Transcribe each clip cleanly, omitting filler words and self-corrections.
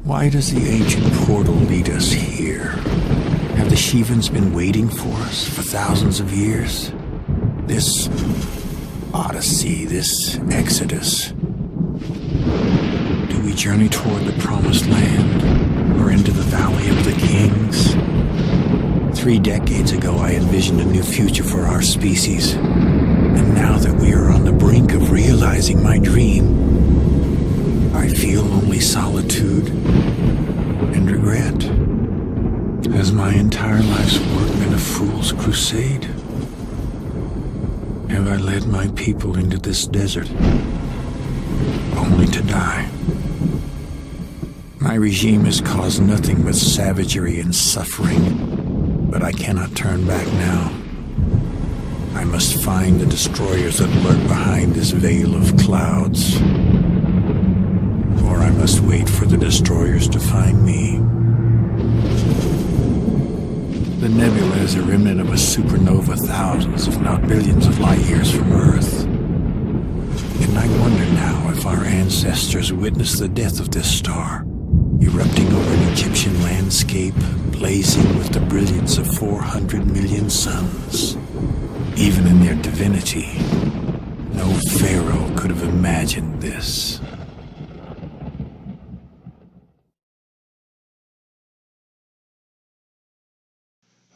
Why does the ancient portal lead us here? Have the Shivans been waiting for us for thousands of years? This odyssey, this exodus. Do we journey toward the promised land, or into the valley of the kings? 3 decades ago, I envisioned a new future for our species. And now that we are on the brink of realizing my dream, I feel only solitude and regret. Has my entire life's work been a fool's crusade? Have I led my people into this desert, only to die? My regime has caused nothing but savagery and suffering, but I cannot turn back now. I must find the destroyers that lurk behind this veil of clouds. Or I must wait for the destroyers to find me. The nebula is a remnant of a supernova thousands, if not billions of light years from Earth. And I wonder now if our ancestors witnessed the death of this star, erupting over an Egyptian landscape, blazing with the brilliance of 400 million suns. Even in their divinity, no pharaoh could have imagined this.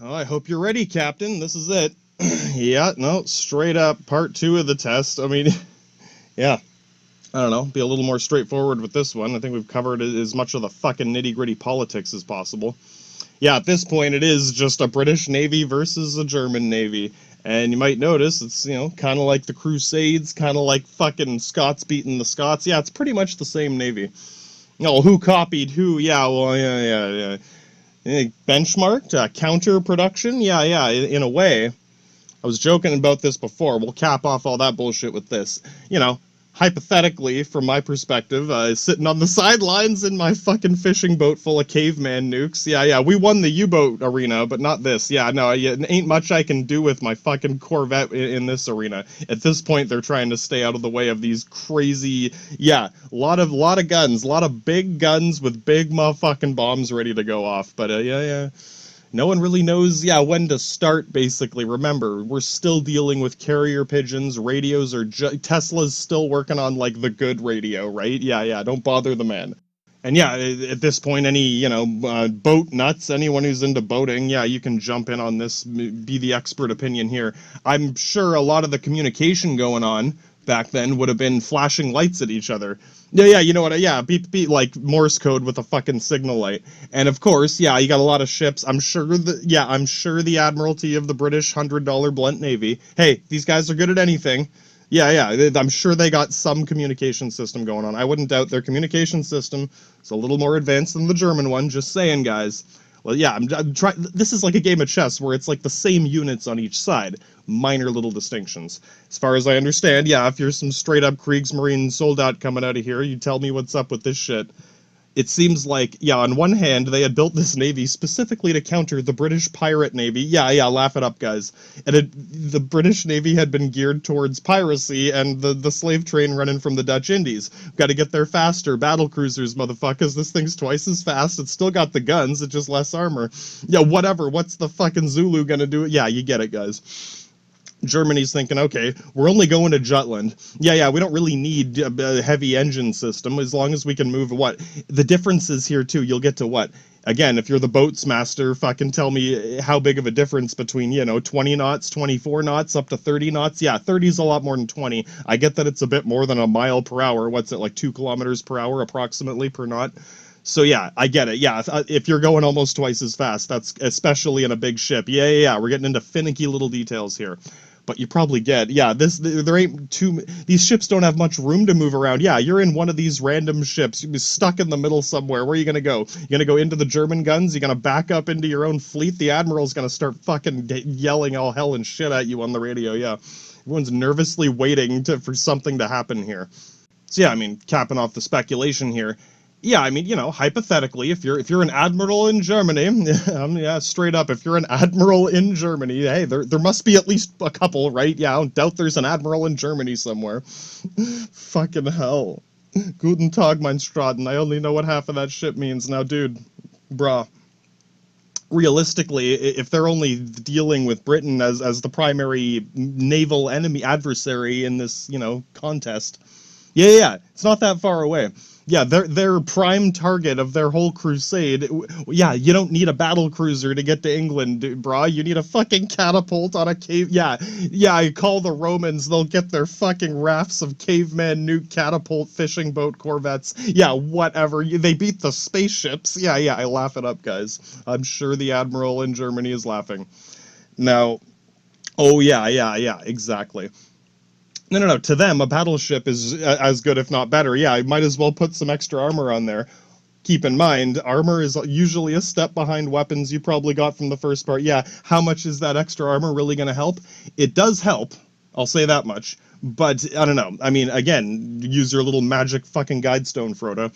Oh, I hope you're ready, Captain. This is it. Yeah, no, straight up, part 2 of the test. I mean, yeah. I don't know, be a little more straightforward with this one. I think we've covered as much of the fucking nitty-gritty politics as possible. Yeah, at this point, it is just a British Navy versus a German Navy. And you might notice it's, you know, kind of like the Crusades, kind of like fucking Scots beating the Scots. Yeah, it's pretty much the same Navy. Oh, who copied who? Yeah, well, yeah. Benchmarked? Counter production? Yeah, in a way. I was joking about this before. We'll cap off all that bullshit with this. You know, hypothetically, from my perspective, sitting on the sidelines in my fucking fishing boat full of caveman nukes. Yeah, we won the U-boat arena, but not this. Yeah, no, ain't much I can do with my fucking Corvette in this arena. At this point, they're trying to stay out of the way of these crazy, yeah, lot of guns, a lot of big guns with big motherfucking bombs ready to go off. But yeah. No one really knows, when to start, basically. Remember, we're still dealing with carrier pigeons, radios are Tesla's still working on, like, the good radio, right? Yeah, don't bother the man. And yeah, at this point, any, boat nuts, anyone who's into boating, yeah, you can jump in on this, be the expert opinion here. I'm sure a lot of the communication going on back then would have been flashing lights at each other. Yeah, you know what, beep, like Morse code with a fucking signal light. And of course, you got a lot of ships. I'm sure the Admiralty of the British $100 blunt Navy, hey, these guys are good at anything. Yeah, I'm sure they got some communication system going on. I wouldn't doubt their communication system is a little more advanced than the German one, just saying, guys. Well, yeah, I'm trying. This is like a game of chess where it's like the same units on each side, minor little distinctions. As far as I understand, if you're some straight-up Kriegsmarine soldat coming out of here, you tell me what's up with this shit. It seems like, on one hand, they had built this navy specifically to counter the British pirate navy. Yeah, laugh it up, guys. And the British navy had been geared towards piracy and the slave train running from the Dutch Indies. Got to get there faster. Battle cruisers, motherfuckers. This thing's twice as fast. It's still got the guns. It's just less armor. Yeah, whatever. What's the fucking Zulu gonna do? Yeah, you get it, guys. Germany's thinking, okay, we're only going to Jutland. Yeah, we don't really need a heavy engine system as long as we can move what? The difference is here, too. You'll get to what? Again, if you're the boats master, fucking tell me how big of a difference between, 20 knots, 24 knots, up to 30 knots. Yeah, 30 is a lot more than 20. I get that it's a bit more than a mile per hour. What's it, like 2 kilometers per hour approximately per knot? So yeah, I get it. Yeah, if you're going almost twice as fast, that's especially in a big ship. Yeah, we're getting into finicky little details here. But you probably get, there ain't these ships don't have much room to move around. Yeah, you're in one of these random ships. You'll be stuck in the middle somewhere. Where are you going to go? You're going to go into the German guns? You're going to back up into your own fleet? The Admiral's going to start fucking yelling all hell and shit at you on the radio, yeah. Everyone's nervously waiting for something to happen here. So yeah, I mean, capping off the speculation here, yeah, I mean, hypothetically, if you're an admiral in Germany, straight up, if you're an admiral in Germany, hey, there must be at least a couple, right? Yeah, I don't doubt there's an admiral in Germany somewhere. Fucking hell. Guten Tag, mein Straten. I only know what half of that shit means. Now, dude, bruh. Realistically, if they're only dealing with Britain as the primary naval enemy adversary in this, contest, yeah, it's not that far away. Yeah, their prime target of their whole crusade. Yeah, you don't need a battle cruiser to get to England, brah. You need a fucking catapult on a cave. Yeah. I call the Romans. They'll get their fucking rafts of caveman nuke catapult fishing boat corvettes. Yeah, whatever. They beat the spaceships. Yeah. I laugh it up, guys. I'm sure the admiral in Germany is laughing. Now, oh yeah, exactly. No. To them, a battleship is as good, if not better. Yeah, I might as well put some extra armor on there. Keep in mind, armor is usually a step behind weapons you probably got from the first part. Yeah, how much is that extra armor really going to help? It does help. I'll say that much. But, I don't know. I mean, again, use your little magic fucking guidestone, Frodo.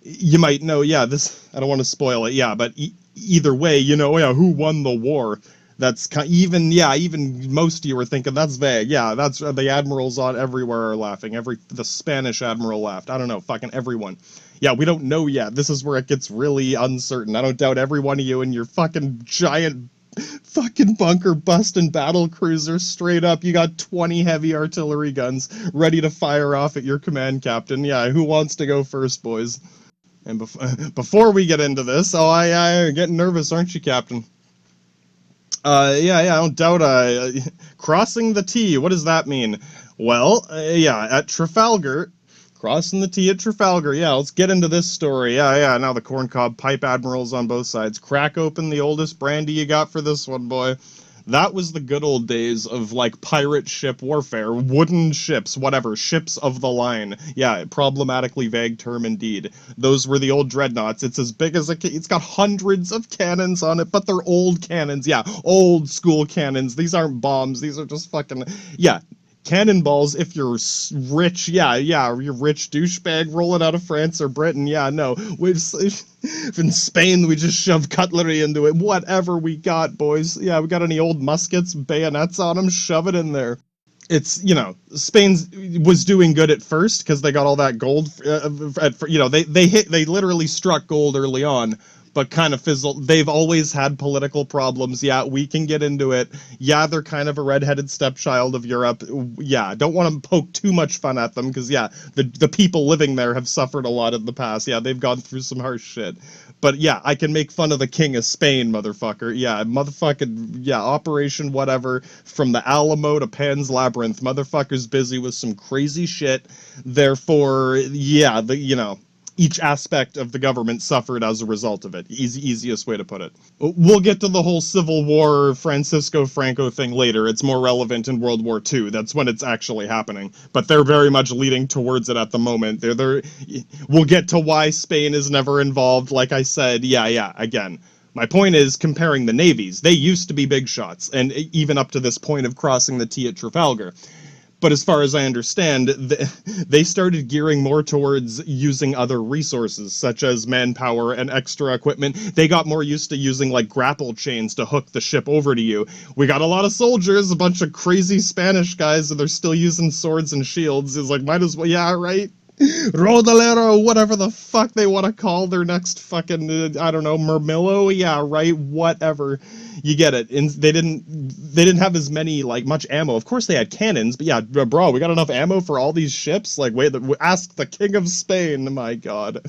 You might know, yeah, this... I don't want to spoil it, yeah, but either way, who won the war? That's even most of you were thinking that's vague. Yeah, that's the admirals on everywhere are laughing. The Spanish admiral laughed. I don't know, fucking everyone. Yeah, we don't know yet. This is where it gets really uncertain. I don't doubt every one of you and your fucking giant fucking bunker busting battle cruisers straight up. You got 20 heavy artillery guns ready to fire off at your command captain. Yeah, who wants to go first, boys? And before we get into this, you're getting nervous, aren't you, Captain? Yeah, I don't doubt, crossing the T, what does that mean? Well, at Trafalgar, crossing the T at Trafalgar, yeah, let's get into this story, now the corncob pipe admirals on both sides, crack open the oldest brandy you got for this one, boy. That was the good old days of, like, pirate ship warfare, wooden ships, whatever, ships of the line. Yeah, problematically vague term indeed. Those were the old dreadnoughts. It's as big as it's got hundreds of cannons on it, but they're old cannons. Yeah, old school cannons. These aren't bombs. These are just fucking, cannonballs if you're rich. You're rich douchebag rolling out of France or Britain. Yeah, no. If in Spain we just shove cutlery into it, whatever we got, boys. Yeah, we got any old muskets, bayonets on them, shove it in there. It's, Spain was doing good at first because they got all that gold. They literally struck gold early on, but kind of fizzled. They've always had political problems. Yeah, we can get into it. Yeah, they're kind of a redheaded stepchild of Europe. Yeah, don't want to poke too much fun at them because, the people living there have suffered a lot in the past. Yeah, they've gone through some harsh shit. But yeah, I can make fun of the King of Spain, motherfucker. Yeah, Operation whatever, from the Alamo to Pan's Labyrinth. Motherfucker's busy with some crazy shit. Therefore, each aspect of the government suffered as a result of it. Easiest way to put it. We'll get to the whole Civil War Francisco Franco thing later. It's more relevant in World War II. That's when it's actually happening. But they're very much leading towards it at the moment. We'll get to why Spain is never involved. Like I said, again. My point is comparing the navies. They used to be big shots, and even up to this point of crossing the T at Trafalgar. But as far as I understand, they started gearing more towards using other resources, such as manpower and extra equipment. They got more used to using, like, grapple chains to hook the ship over to you. We got a lot of soldiers, a bunch of crazy Spanish guys, and they're still using swords and shields. It's like, might as well, yeah, right? Rodalero, whatever the fuck they want to call their next fucking, I don't know, Murmillo, yeah, right, whatever. You get it. And they didn't have as many, like, much ammo. Of course they had cannons, but yeah, bro, we got enough ammo for all these ships? Like, wait, ask the King of Spain, my god.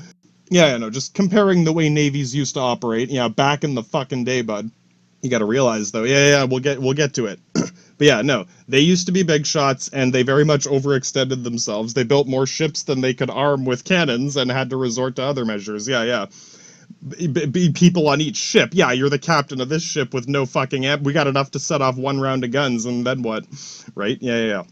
Yeah, no, just comparing the way navies used to operate, back in the fucking day, bud. You gotta realize, though, we'll get to it. But yeah, no, they used to be big shots, and they very much overextended themselves. They built more ships than they could arm with cannons and had to resort to other measures. Yeah. Be people on each ship. Yeah, you're the captain of this ship with no fucking amp. We got enough to set off one round of guns, and then what? Right? Yeah.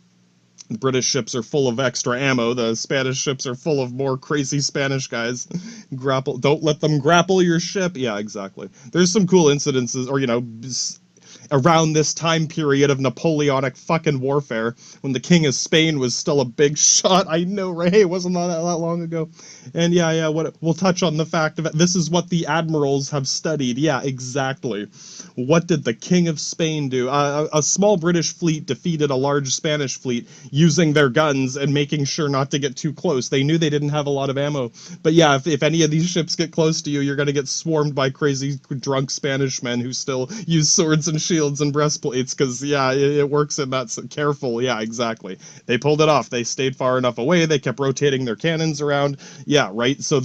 The British ships are full of extra ammo. The Spanish ships are full of more crazy Spanish guys. Don't let them grapple your ship. Yeah, exactly. There's some cool incidences, or, around this time period of Napoleonic fucking warfare, when the King of Spain was still a big shot. I know, right? Hey, it wasn't that long ago. And yeah, we'll touch on the fact of it. This is what the admirals have studied. Yeah, exactly. What did the King of Spain do? A small British fleet defeated a large Spanish fleet using their guns and making sure not to get too close. They knew they didn't have a lot of ammo. But yeah, if any of these ships get close to you, you're going to get swarmed by crazy drunk Spanish men who still use swords and shields and breastplates, because yeah, it works in that. Careful. Yeah, exactly. They pulled it off. They stayed far enough away. They kept rotating their cannons around. Yeah, right. So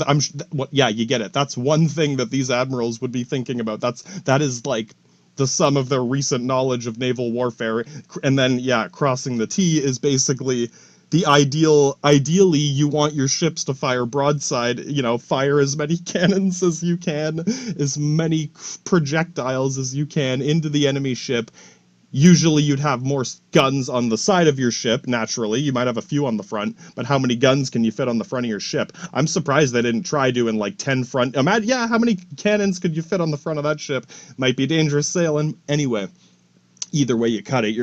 yeah, you get it. That's one thing that these admirals would be thinking about. That is like the sum of their recent knowledge of naval warfare. And then yeah, crossing the T is basically the ideally you want your ships to fire broadside, fire as many cannons as you can, as many projectiles as you can into the enemy ship. Usually you'd have more guns on the side of your ship, naturally. You might have a few on the front, but how many guns can you fit on the front of your ship? I'm surprised they didn't try doing like 10 front. Imagine, yeah, how many cannons could you fit on the front of that ship? Might be dangerous sailing. Anyway, either way you cut it,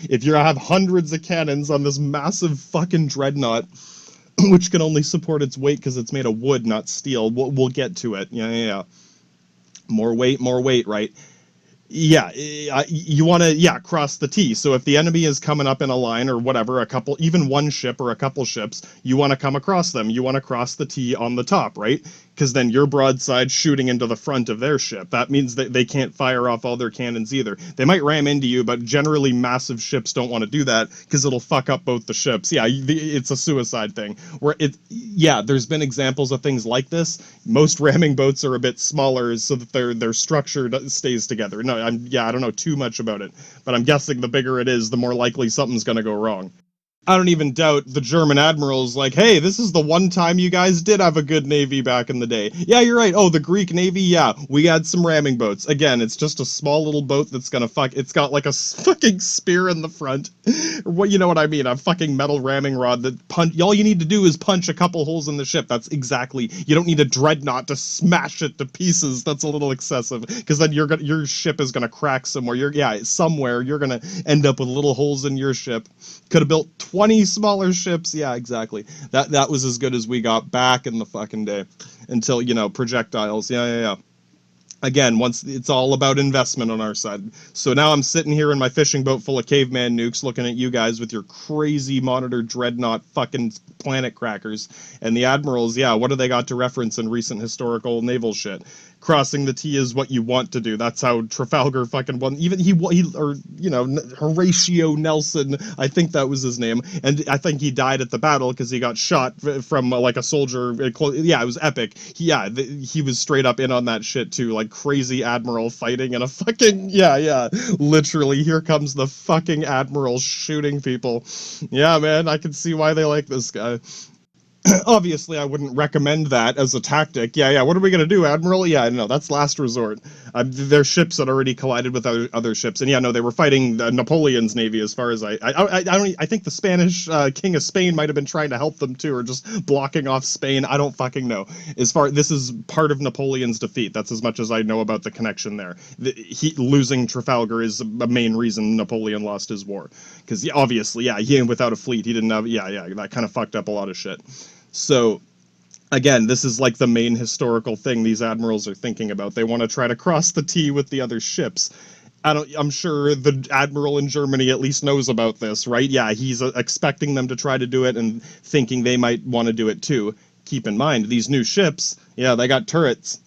if you have hundreds of cannons on this massive fucking dreadnought, which can only support its weight because it's made of wood, not steel. We'll get to it. Yeah. More weight, right? Yeah, you want to, cross the T. So if the enemy is coming up in a line or whatever, even one ship or a couple ships, you want to come across them. You want to cross the T on the top, right? Because then your broadside shooting into the front of their ship. That means that they can't fire off all their cannons either. They might ram into you, but generally massive ships don't want to do that because it'll fuck up both the ships. Yeah, it's a suicide thing. There's been examples of things like this. Most ramming boats are a bit smaller so that their structure stays together. No, I don't know too much about it, but I'm guessing the bigger it is, the more likely something's going to go wrong. I don't even doubt the German admiral's like, hey, this is the one time you guys did have a good navy back in the day. Yeah, you're right. Oh, the Greek navy, yeah, we had some ramming boats. Again, it's just a small little boat that's gonna it's got like a fucking spear in the front. You know what I mean? A fucking metal ramming rod that all you need to do is punch a couple holes in the ship. That's exactly, you don't need a dreadnought to smash it to pieces. That's a little excessive, because then your ship is gonna crack somewhere. Somewhere you're gonna end up with little holes in your ship. Could have built 20 smaller ships. Yeah, exactly. That was as good as we got back in the fucking day, until, projectiles. Yeah. Again, once it's all about investment on our side. So now I'm sitting here in my fishing boat full of caveman nukes looking at you guys with your crazy monitor dreadnought fucking planet crackers. And the admirals, yeah, what do they got to reference in recent historical naval shit? Crossing the T is what you want to do. That's how Trafalgar fucking won. Even Horatio Nelson, I think that was his name, and I think he died at the battle because he got shot from like a soldier. Yeah, it was epic. He was straight up in on that shit too, like crazy admiral fighting in a fucking literally. Here comes the fucking admiral shooting people. Yeah, man, I can see why they like this guy. Obviously, I wouldn't recommend that as a tactic. Yeah, what are we going to do, Admiral? Yeah, no, that's last resort. Their ships had already collided with other ships, and they were fighting Napoleon's navy, as far as I think the Spanish King of Spain might have been trying to help them too, or just blocking off Spain. I don't fucking know. This is part of Napoleon's defeat. That's as much as I know about the connection there. Losing Trafalgar is a main reason Napoleon lost his war, because obviously, he without a fleet, he didn't have. That kind of fucked up a lot of shit. So, again, this is like the main historical thing these admirals are thinking about. They want to try to cross the T with the other ships. I'm sure the admiral in Germany at least knows about this, right? Yeah, he's expecting them to try to do it and thinking they might want to do it too. Keep in mind, these new ships, they got turrets.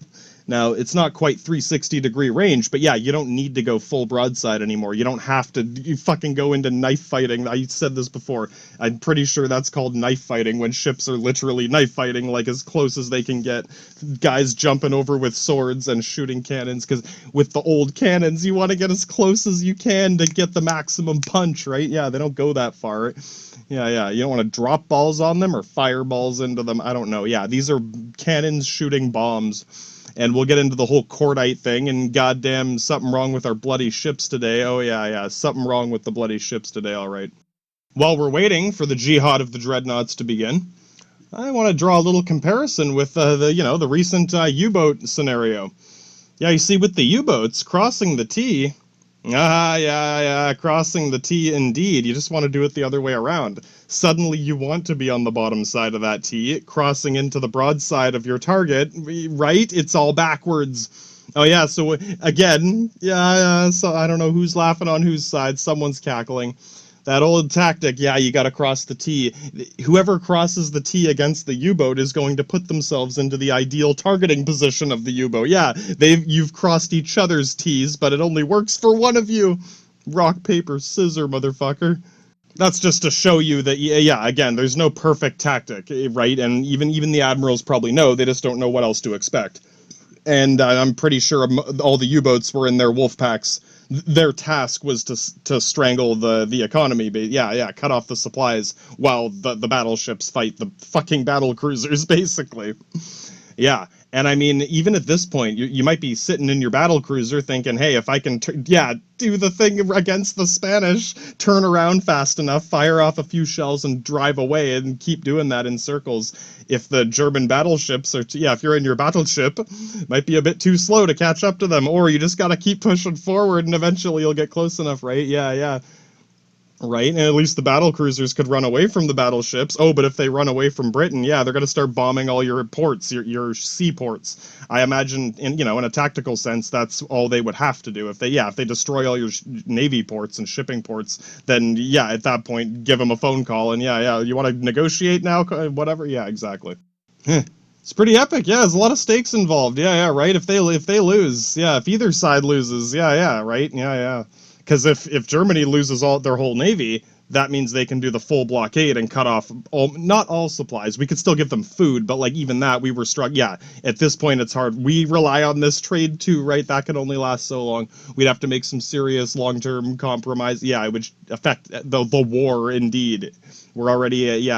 Now, it's not quite 360-degree range, but you don't need to go full broadside anymore. You don't have to fucking go into knife fighting. I said this before. I'm pretty sure that's called knife fighting, when ships are literally knife fighting, like as close as they can get. Guys jumping over with swords and shooting cannons, because with the old cannons, you want to get as close as you can to get the maximum punch, right? Yeah, they don't go that far. Yeah, you don't want to drop balls on them or fireballs into them. I don't know. Yeah, these are cannons shooting bombs. And we'll get into the whole cordite thing, and goddamn, something wrong with our bloody ships today. Oh, yeah, something wrong with the bloody ships today, all right. While we're waiting for the jihad of the dreadnoughts to begin, I want to draw a little comparison with the recent U-boat scenario. Yeah, you see, with the U-boats crossing the T, Ah, yeah, yeah, crossing the T indeed. You just want to do it the other way around. Suddenly you want to be on the bottom side of that T, crossing into the broadside of your target, right? It's all backwards. Oh yeah, so again, yeah, so I don't know who's laughing on whose side, someone's cackling. That old tactic, yeah, you gotta cross the T. Whoever crosses the T against the U-boat is going to put themselves into the ideal targeting position of the U-boat. Yeah, you've crossed each other's T's, but it only works for one of you. Rock, paper, scissor, motherfucker. That's just to show you that, yeah, again, there's no perfect tactic, right? And even the admirals probably know, they just don't know what else to expect. And I'm pretty sure all the U-boats were in their wolf packs. Their task was to strangle the economy, but yeah, cut off the supplies while the battleships fight the fucking battle cruisers, basically. Yeah, and I mean, even at this point, you might be sitting in your battle cruiser thinking, hey, if I can, do the thing against the Spanish, turn around fast enough, fire off a few shells, and drive away, and keep doing that in circles. If the German battleships are, if you're in your battleship, might be a bit too slow to catch up to them, or you just gotta keep pushing forward, and eventually you'll get close enough, right? Yeah. Right, and at least the battle cruisers could run away from the battleships. Oh, but if they run away from Britain, yeah, they're going to start bombing all your ports, your seaports. I imagine, in a tactical sense, that's all they would have to do. If they destroy all your navy ports and shipping ports, then yeah, at that point, give them a phone call and yeah, you want to negotiate now, whatever. Yeah, exactly. It's pretty epic. Yeah, there's a lot of stakes involved. Yeah, right. If they lose, yeah, if either side loses, yeah, right. Yeah. Because if Germany loses all their whole navy, that means they can do the full blockade and cut off not all supplies. We could still give them food, but like even that, we were struck. Yeah, at this point, it's hard. We rely on this trade too, right? That can only last so long. We'd have to make some serious long-term compromise. Yeah, it would affect the war indeed. We're already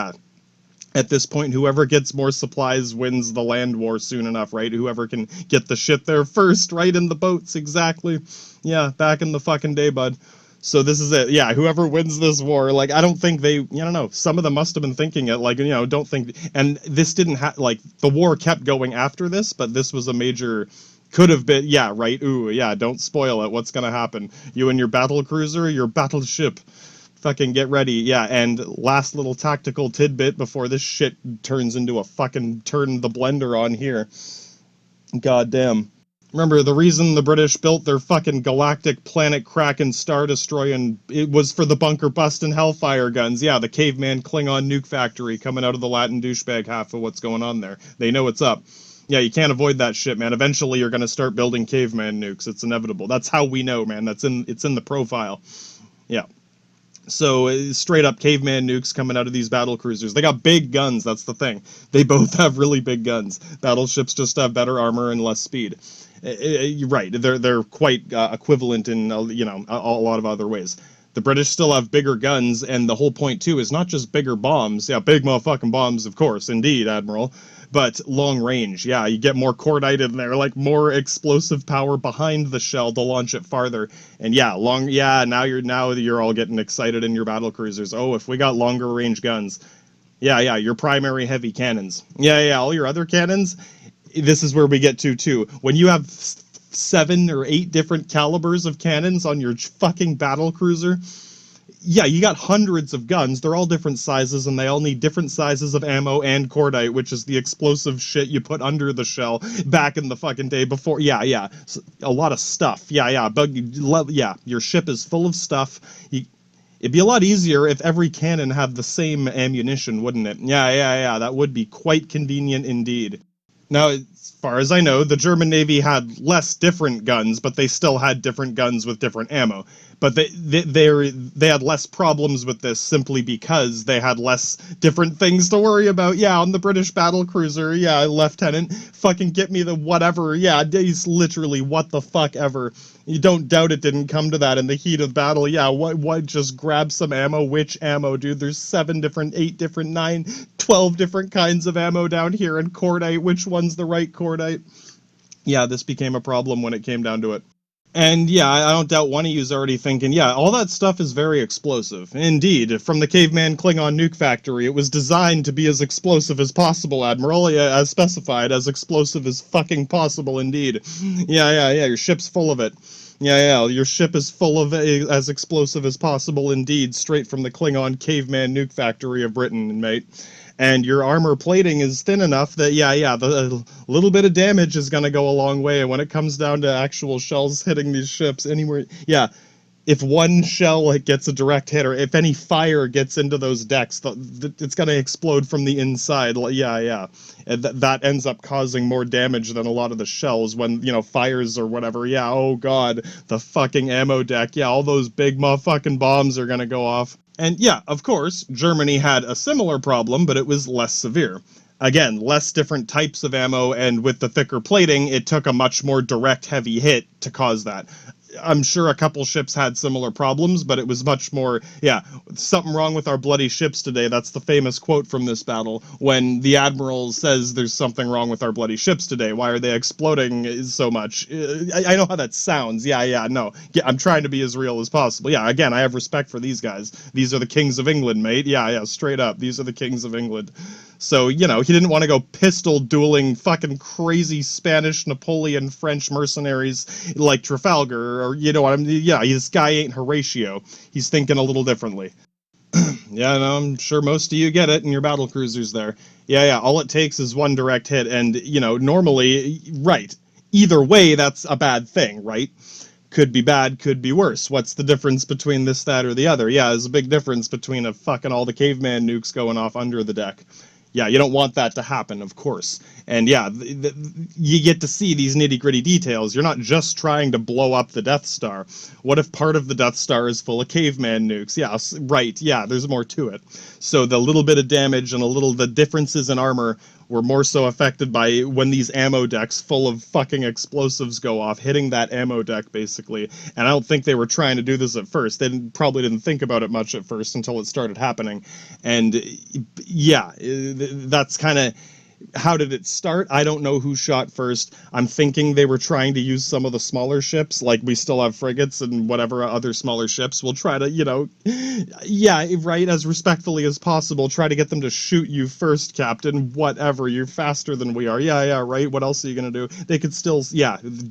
at this point, whoever gets more supplies wins the land war soon enough, right? Whoever can get the shit there first, right? In the boats, exactly. Yeah, back in the fucking day, bud. So this is it. Yeah, whoever wins this war, like, I don't think I don't know, some of them must have been thinking it, like, don't think, and this didn't like, the war kept going after this, but this was a major, could have been, yeah, right, ooh, yeah, don't spoil it, what's gonna happen? You and your battle cruiser, your battleship, fucking get ready. Yeah, and last little tactical tidbit before this shit turns into a fucking turn the blender on here. Goddamn. Remember, the reason the British built their fucking galactic planet cracking star destroyer, and it was for the bunker busting Hellfire guns. Yeah, the caveman Klingon nuke factory coming out of the Latin douchebag half of what's going on there. They know what's up. Yeah, you can't avoid that shit, man. Eventually you're gonna start building caveman nukes. It's inevitable. That's how we know, man. It's in the profile. Yeah. So straight up caveman nukes coming out of these battle cruisers. They got big guns. That's the thing. They both have really big guns. Battleships just have better armor and less speed. You're right. They're quite equivalent in a lot of other ways. The British still have bigger guns, and the whole point too is not just bigger bombs. Yeah, big motherfucking bombs, of course, indeed, Admiral. But long range, yeah, you get more cordite in there, like more explosive power behind the shell to launch it farther. And yeah, now you're all getting excited in your battle cruisers. Oh, if we got longer range guns. Yeah, your primary heavy cannons. Yeah, all your other cannons. This is where we get to too. When you have 7 or 8 different calibers of cannons on your fucking battle cruiser, yeah, you got hundreds of guns. They're all different sizes, and they all need different sizes of ammo and cordite, which is the explosive shit you put under the shell back in the fucking day before. Yeah. A lot of stuff. Yeah. But yeah, your ship is full of stuff. It'd be a lot easier if every cannon had the same ammunition, wouldn't it? Yeah. That would be quite convenient indeed. Now, as far as I know, the German Navy had less different guns, but they still had different guns with different ammo. But they had less problems with this simply because they had less different things to worry about. Yeah, on the British battle cruiser, yeah, Lieutenant, fucking get me the whatever. Yeah, he's literally what the fuck ever. You don't doubt it didn't come to that in the heat of battle. Yeah, what, just grab some ammo? Which ammo, dude? There's 7 different, 8 different, 9, 12 different kinds of ammo down here, and cordite, which one's the right cordite? Yeah, this became a problem when it came down to it. And yeah, I don't doubt one of you is already thinking, yeah, all that stuff is very explosive. Indeed, from the caveman Klingon nuke factory, it was designed to be as explosive as possible, Admiral, as specified, as explosive as fucking possible indeed. Yeah, your ship's full of it. Yeah, your ship is full of as explosive as possible indeed, straight from the Klingon caveman nuke factory of Britain, mate. And your armor plating is thin enough that, the little bit of damage is going to go a long way. And when it comes down to actual shells hitting these ships anywhere, if one shell gets a direct hit, or if any fire gets into those decks, it's going to explode from the inside. And that ends up causing more damage than a lot of the shells when, fires or whatever. Yeah, oh god, the fucking ammo deck. Yeah, all those big motherfucking bombs are going to go off. And yeah, of course, Germany had a similar problem, but it was less severe. Again, less different types of ammo, and with the thicker plating, it took a much more direct heavy hit to cause that. I'm sure a couple ships had similar problems, but it was much more, something wrong with our bloody ships today. That's the famous quote from this battle, when the admiral says there's something wrong with our bloody ships today. Why are they exploding so much? I know how that sounds. No. I'm trying to be as real as possible. Yeah, again, I have respect for these guys. These are the kings of England, mate. Yeah, straight up. These are the kings of England. So, he didn't want to go pistol dueling fucking crazy Spanish, Napoleon, French mercenaries like Trafalgar, or, what I mean? Yeah, this guy ain't Horatio. He's thinking a little differently. Yeah, no, I'm sure most of you get it in your battle cruisers there. Yeah, all it takes is one direct hit, and, normally, right, either way, that's a bad thing, right? Could be bad, could be worse. What's the difference between this, that, or the other? Yeah, there's a big difference between a fucking all the caveman nukes going off under the deck. Yeah, you don't want that to happen, of course. And yeah, you get to see these nitty-gritty details. You're not just trying to blow up the Death Star. What if part of the Death Star is full of caveman nukes? Yeah, right, there's more to it. So the little bit of damage and the differences in armor were more so affected by when these ammo decks full of fucking explosives go off, hitting that ammo deck, basically. And I don't think they were trying to do this at first. They probably didn't think about it much at first until it started happening. And yeah, that's kind of... How did it start? I don't know who shot first. I'm thinking they were trying to use some of the smaller ships, like we still have frigates and whatever other smaller ships. We'll try to, right, as respectfully as possible, try to get them to shoot you first, Captain. Whatever, you're faster than we are. Yeah, right, what else are you going to do? They could still,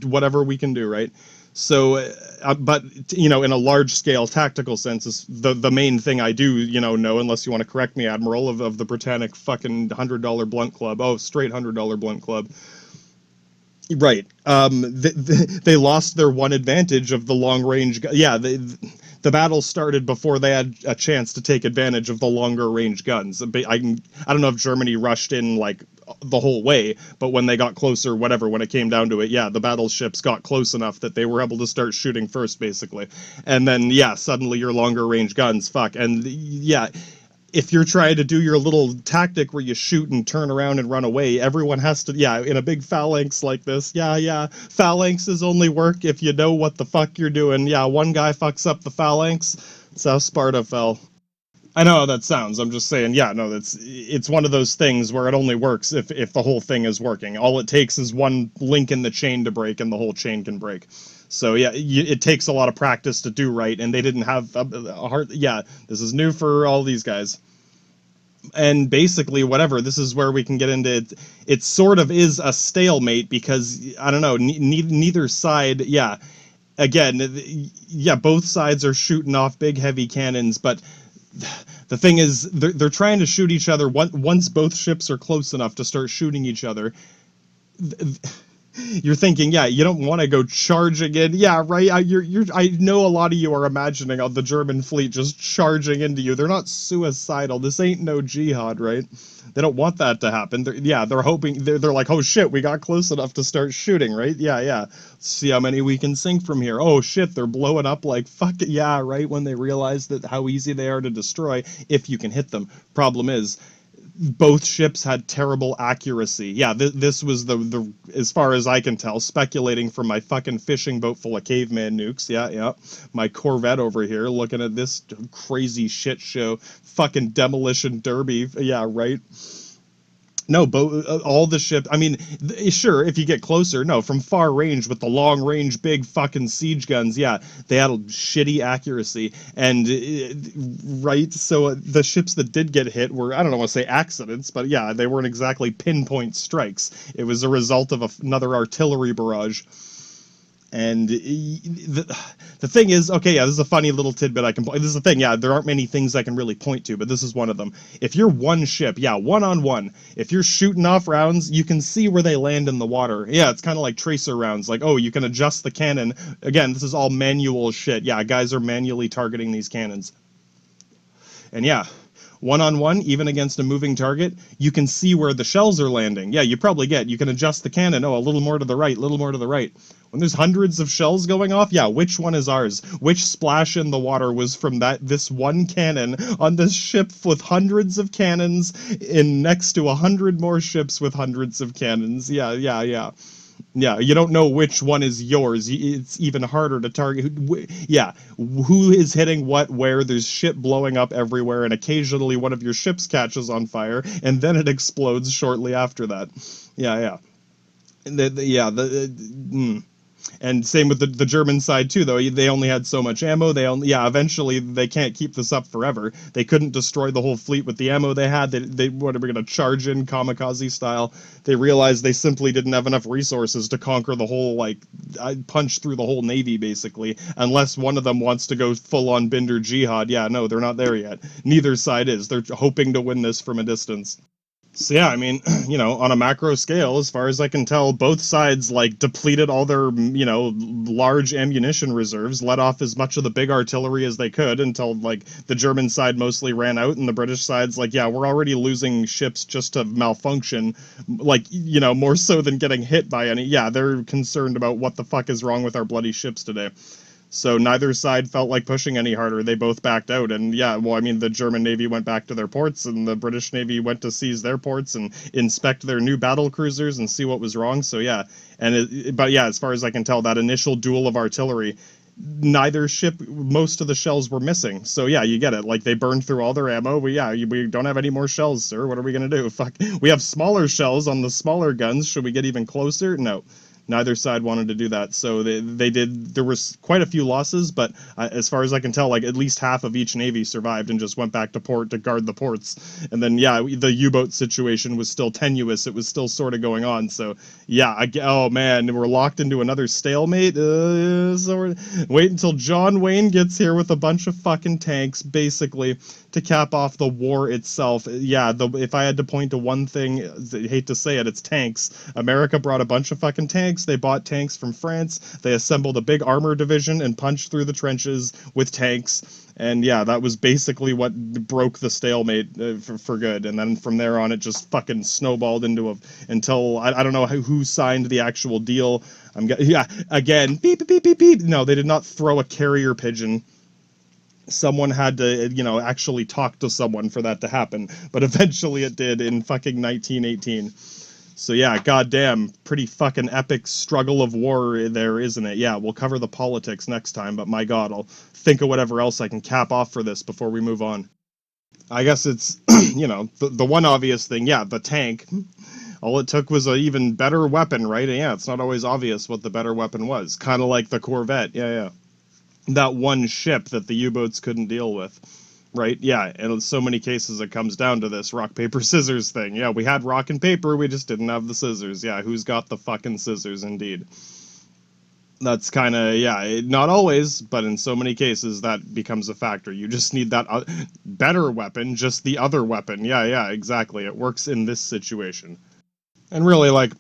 whatever we can do, right? So, but, in a large-scale tactical sense, is the main thing I do, know, unless you want to correct me, Admiral, of the Britannic fucking $100 blunt club. Oh, straight $100 blunt club. Right. They lost their one advantage of the long-range... Yeah, the battle started before they had a chance to take advantage of the longer-range guns. I don't know if Germany rushed in, the whole way, but when they got closer, when it came down to it, the battleships got close enough that they were able to start shooting first, basically. And then, suddenly your longer-range guns, fuck. And, if you're trying to do your little tactic where you shoot and turn around and run away, everyone has to, in a big phalanx like this, phalanxes only work if you know what the fuck you're doing. Yeah, one guy fucks up the phalanx, that's how Sparta fell. I know how that sounds, I'm just saying, it's one of those things where it only works if the whole thing is working. All it takes is one link in the chain to break, and the whole chain can break. So it takes a lot of practice to do right, and they didn't have a heart. Yeah, this is new for all these guys. And basically, whatever, this is where we can get into it. It sort of is a stalemate because, I don't know, neither side, again, both sides are shooting off big, heavy cannons, but the thing is, they're trying to shoot each other once both ships are close enough to start shooting each other. You're thinking, you don't want to go charging in. Yeah, right. I know a lot of you are imagining the German fleet just charging into you. They're not suicidal. This ain't no jihad, right? They don't want that to happen. They're hoping. They're like, oh shit, we got close enough to start shooting, right? Yeah. Let's see how many we can sink from here. Oh shit, they're blowing up like fuck it. Yeah, right. When they realize that how easy they are to destroy if you can hit them. Problem is, both ships had terrible accuracy. Yeah, this was the as far as I can tell, speculating from my fucking fishing boat full of caveman nukes. Yeah. My Corvette over here looking at this crazy shit show. Fucking demolition derby. Yeah, right. No, all the ships. I mean, sure, if you get closer, no, from far range with the long range, big fucking siege guns, they had a shitty accuracy, and right. So the ships that did get hit were, I don't want to say accidents, but they weren't exactly pinpoint strikes. It was a result of another artillery barrage. And the thing is, okay, yeah, this is a funny little tidbit I can point. This is the thing, yeah, there aren't many things I can really point to, but this is one of them. If you're one ship, yeah, one-on-one, if you're shooting off rounds, you can see where they land in the water. Yeah, it's kind of like tracer rounds. Like, oh, you can adjust the cannon. Again, this is all manual shit. Yeah, guys are manually targeting these cannons. And yeah, one-on-one, even against a moving target, you can see where the shells are landing. Yeah, you can adjust the cannon. Oh, a little more to the right, a little more to the right. When there's hundreds of shells going off, yeah, which one is ours? Which splash in the water was from this one cannon on this ship with hundreds of cannons in next to 100 more ships with hundreds of cannons? Yeah, yeah, yeah. Yeah, you don't know which one is yours. It's even harder to target. Yeah, who is hitting what, where? There's shit blowing up everywhere, and occasionally one of your ships catches on fire, and then it explodes shortly after that. Yeah, yeah. And same with the German side too, though. They only had so much ammo. Eventually they can't keep this up forever. They couldn't destroy the whole fleet with the ammo they had. What are we going to charge in kamikaze style? They realized they simply didn't have enough resources to conquer the whole, like, punch through the whole navy, basically, unless one of them wants to go full on Binder Jihad. Yeah, no, they're not there yet. Neither side is. They're hoping to win this from a distance. So yeah, I mean, on a macro scale, as far as I can tell, both sides, like, depleted all their, large ammunition reserves, let off as much of the big artillery as they could until, like, the German side mostly ran out, and the British side's like, yeah, we're already losing ships just to malfunction, like, more so than getting hit by any. Yeah, they're concerned about what the fuck is wrong with our bloody ships today. So neither side felt like pushing any harder. They both backed out. And yeah, well, I mean, the German Navy went back to their ports, and the British Navy went to seize their ports and inspect their new battle cruisers and see what was wrong. So yeah, but yeah, as far as I can tell, that initial duel of artillery, neither ship, most of the shells were missing. So yeah, you get it. Like, they burned through all their ammo. We don't have any more shells, sir. What are we going to do? Fuck. We have smaller shells on the smaller guns. Should we get even closer? No. Neither side wanted to do that, so they did. There was quite a few losses, but as far as I can tell, like, at least half of each navy survived and just went back to port to guard the ports. And then yeah, the U-boat situation was still tenuous. It was still sort of going on. So yeah, oh man, we're locked into another stalemate. So wait until John Wayne gets here with a bunch of fucking tanks, basically, to cap off the war itself. Yeah, if I had to point to one thing, I hate to say it, it's tanks. America brought a bunch of fucking tanks. They bought tanks from France. They assembled a big armor division and punched through the trenches with tanks. And yeah, that was basically what broke the stalemate for good. And then from there on, it just fucking snowballed until I don't know who signed the actual deal. Again, beep, beep, beep, beep, beep. No, they did not throw a carrier pigeon. Someone had to, actually talk to someone for that to happen. But eventually it did in fucking 1918. So yeah, goddamn, pretty fucking epic struggle of war there, isn't it? Yeah, we'll cover the politics next time, but my god, I'll think of whatever else I can cap off for this before we move on. I guess it's, the one obvious thing, yeah, the tank. All it took was an even better weapon, right? And yeah, it's not always obvious what the better weapon was. Kind of like the Corvette, yeah. That one ship that the U-boats couldn't deal with. Right? Yeah, and in so many cases it comes down to this rock, paper, scissors thing. Yeah, we had rock and paper, we just didn't have the scissors. Yeah, who's got the fucking scissors, indeed. That's kind of, yeah, not always, but in so many cases that becomes a factor. You just need that better weapon, just the other weapon. Yeah, exactly. It works in this situation. And really, like,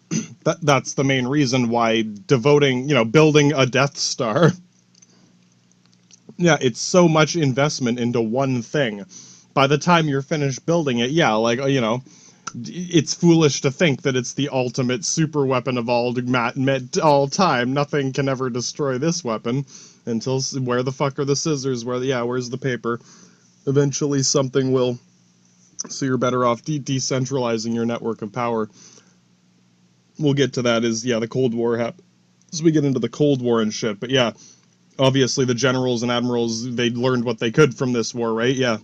that's the main reason why building a Death Star... Yeah, it's so much investment into one thing. By the time you're finished building it, yeah, like, it's foolish to think that it's the ultimate super weapon of all time. Nothing can ever destroy this weapon until where the fuck are the scissors? Where's the paper? Eventually something will. So you're better off decentralizing your network of power. We'll get to that as the Cold War happens. As we get into the Cold War and shit, but yeah. Obviously, the generals and admirals, they learned what they could from this war, right? Yeah.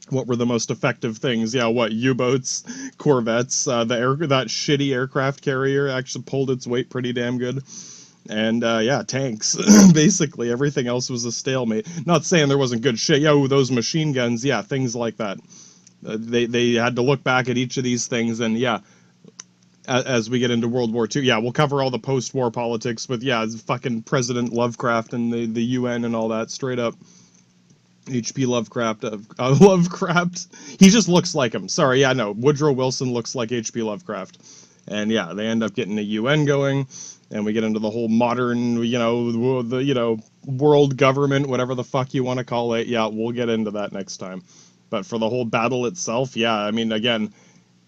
What were the most effective things? Yeah, what? U-boats, Corvettes, that shitty aircraft carrier actually pulled its weight pretty damn good. And, tanks. Basically, everything else was a stalemate. Not saying there wasn't good shit. Those machine guns, things like that. They had to look back at each of these things, and as we get into World War II. Yeah, we'll cover all the post-war politics, but yeah, it's fucking President Lovecraft and the UN and all that, straight up. H.P. Lovecraft. Lovecraft. He just looks like him. Sorry, yeah, no. Woodrow Wilson looks like H.P. Lovecraft. And yeah, they end up getting the UN going, and we get into the whole modern, world government, whatever the fuck you want to call it. Yeah, we'll get into that next time. But for the whole battle itself, yeah, I mean, again,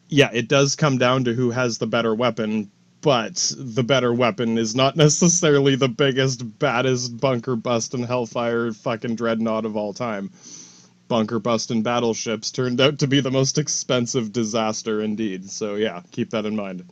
yeah, it does come down to who has the better weapon, but the better weapon is not necessarily the biggest, baddest bunker busting hellfire fucking dreadnought of all time. Bunker busting battleships turned out to be the most expensive disaster indeed. So yeah, keep that in mind.